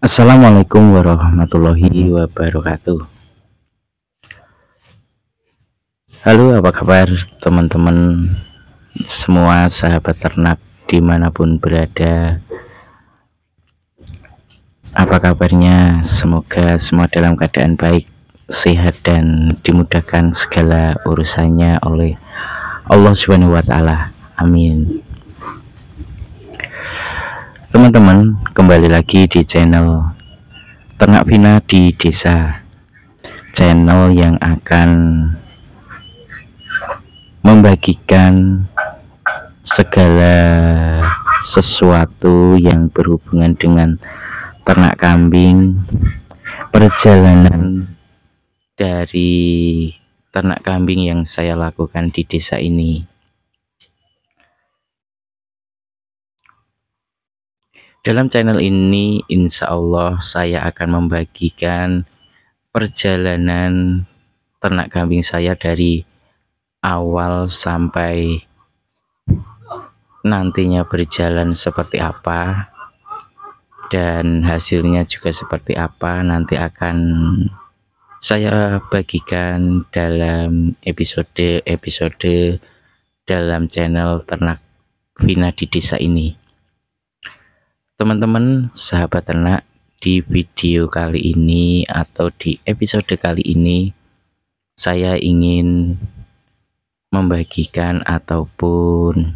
Assalamualaikum warahmatullahi wabarakatuh. Halo, apa kabar teman-teman semua, sahabat ternak dimanapun berada? Apa kabarnya? Semoga semua dalam keadaan baik, sehat, dan dimudahkan segala urusannya oleh Allah Subhanahu wa Ta'ala. Amin. Teman-teman, kembali lagi di channel Ternak Vina di Desa, channel yang akan membagikan segala sesuatu yang berhubungan dengan ternak kambing, perjalanan dari ternak kambing yang saya lakukan di desa ini. Dalam channel ini insya Allah saya akan membagikan perjalanan ternak kambing saya dari awal sampai nantinya berjalan seperti apa, dan hasilnya juga seperti apa, nanti akan saya bagikan dalam episode dalam channel Ternak Vina di Desa ini. Teman-teman sahabat ternak, di video kali ini atau di episode kali ini saya ingin membagikan ataupun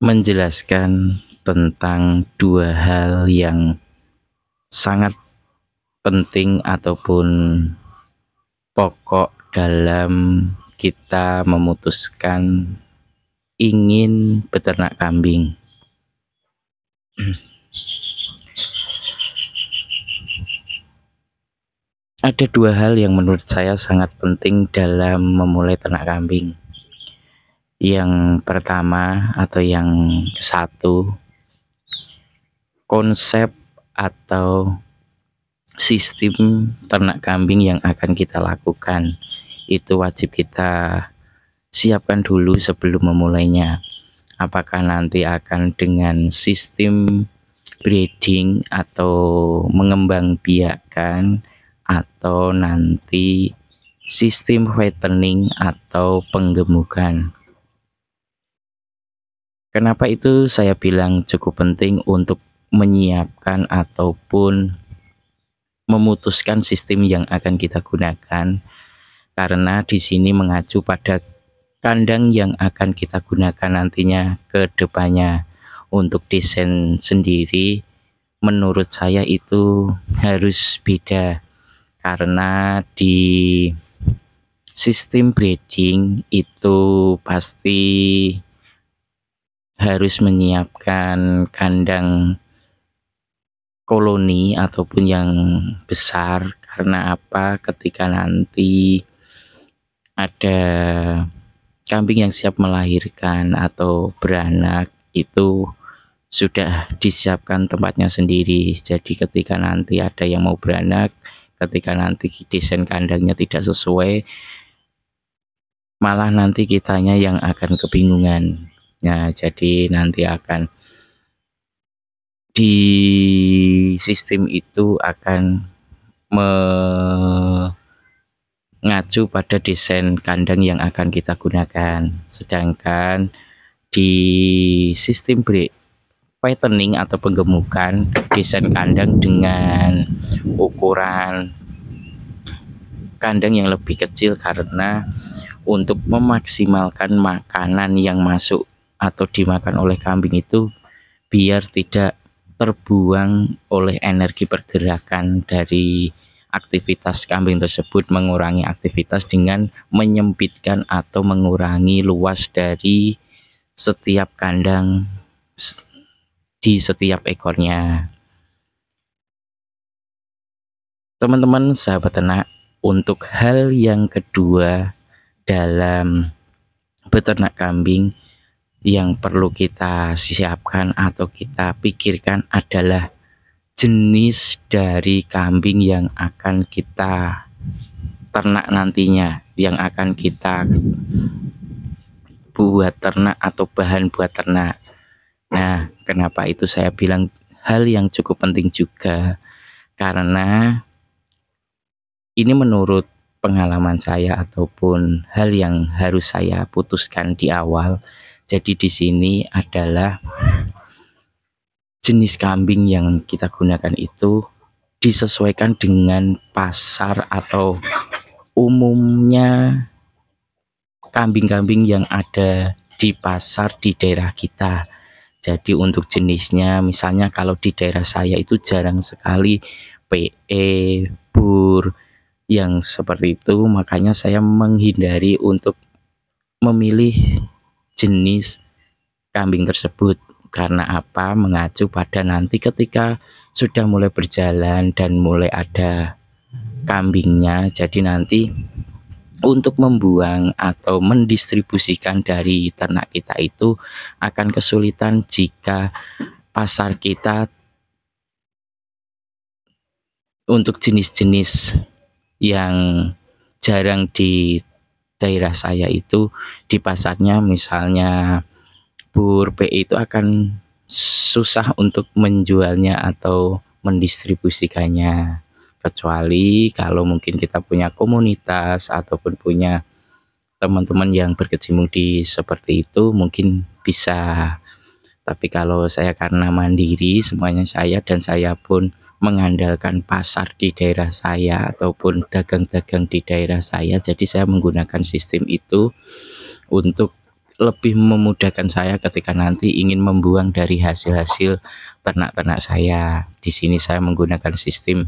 menjelaskan tentang dua hal yang sangat penting ataupun pokok dalam kita memutuskan ingin beternak kambing. Ada dua hal yang menurut saya sangat penting dalam memulai ternak kambing. Yang pertama atau yang satu, konsep atau sistem ternak kambing yang akan kita lakukan itu wajib kita siapkan dulu sebelum memulainya. Apakah nanti akan dengan sistem breeding atau mengembang biakan, atau nanti sistem fattening atau penggemukan. Kenapa itu saya bilang cukup penting untuk menyiapkan ataupun memutuskan sistem yang akan kita gunakan, karena di sini mengacu pada kandang yang akan kita gunakan nantinya ke depannya. Untuk desain sendiri menurut saya itu harus beda, karena di sistem breeding itu pasti harus menyiapkan kandang koloni ataupun yang besar. Karena apa? Ketika nanti ada kambing yang siap melahirkan atau beranak, itu sudah disiapkan tempatnya sendiri. Jadi ketika nanti ada yang mau beranak, ketika nanti desain kandangnya tidak sesuai, malah nanti kitanya yang akan kebingungan. Nah, jadi nanti akan di sistem itu akan mengacu pada desain kandang yang akan kita gunakan. Sedangkan di sistem fattening atau penggemukan, desain kandang dengan ukuran kandang yang lebih kecil, karena untuk memaksimalkan makanan yang masuk atau dimakan oleh kambing itu biar tidak terbuang oleh energi pergerakan dari aktivitas kambing tersebut, mengurangi aktivitas dengan menyempitkan atau mengurangi luas dari setiap kandang di setiap ekornya. Teman-teman sahabat ternak, untuk hal yang kedua dalam beternak kambing yang perlu kita siapkan atau kita pikirkan adalah jenis dari kambing yang akan kita ternak nantinya, yang akan kita buat ternak atau bahan buat ternak. Nah, kenapa itu saya bilang hal yang cukup penting juga, karena ini menurut pengalaman saya ataupun hal yang harus saya putuskan di awal. Jadi di sini adalah jenis kambing yang kita gunakan itu disesuaikan dengan pasar atau umumnya kambing-kambing yang ada di pasar di daerah kita. Jadi untuk jenisnya, misalnya kalau di daerah saya itu jarang sekali PE, bur yang seperti itu, makanya saya menghindari untuk memilih jenis kambing tersebut. Karena apa? Mengacu pada nanti ketika sudah mulai berjalan dan mulai ada kambingnya, jadi nanti untuk membuang atau mendistribusikan dari ternak kita itu akan kesulitan jika pasar kita untuk jenis-jenis yang jarang di daerah saya itu di pasarnya, misalnya bur PE itu akan susah untuk menjualnya atau mendistribusikannya, kecuali kalau mungkin kita punya komunitas ataupun punya teman-teman yang berkecimpung di seperti itu mungkin bisa. Tapi kalau saya karena mandiri semuanya saya, dan saya pun mengandalkan pasar di daerah saya ataupun dagang-dagang di daerah saya, jadi saya menggunakan sistem itu untuk lebih memudahkan saya ketika nanti ingin membuang dari hasil-hasil ternak-ternak saya. Di sini saya menggunakan sistem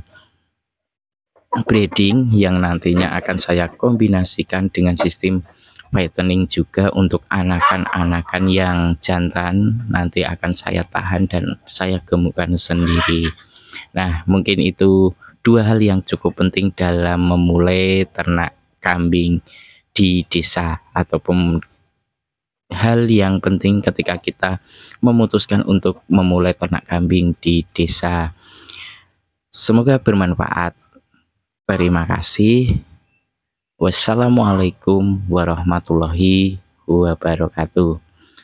breeding yang nantinya akan saya kombinasikan dengan sistem fattening juga untuk anakan-anakan yang jantan nanti akan saya tahan dan saya gemukkan sendiri. Nah, mungkin itu dua hal yang cukup penting dalam memulai ternak kambing di desa, ataupun hal yang penting ketika kita memutuskan untuk memulai ternak kambing di desa. Semoga bermanfaat. Terima kasih. Wassalamualaikum warahmatullahi wabarakatuh.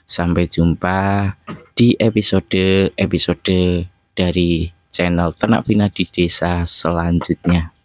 Sampai jumpa di episode dari channel Ternak Vina di Desa selanjutnya.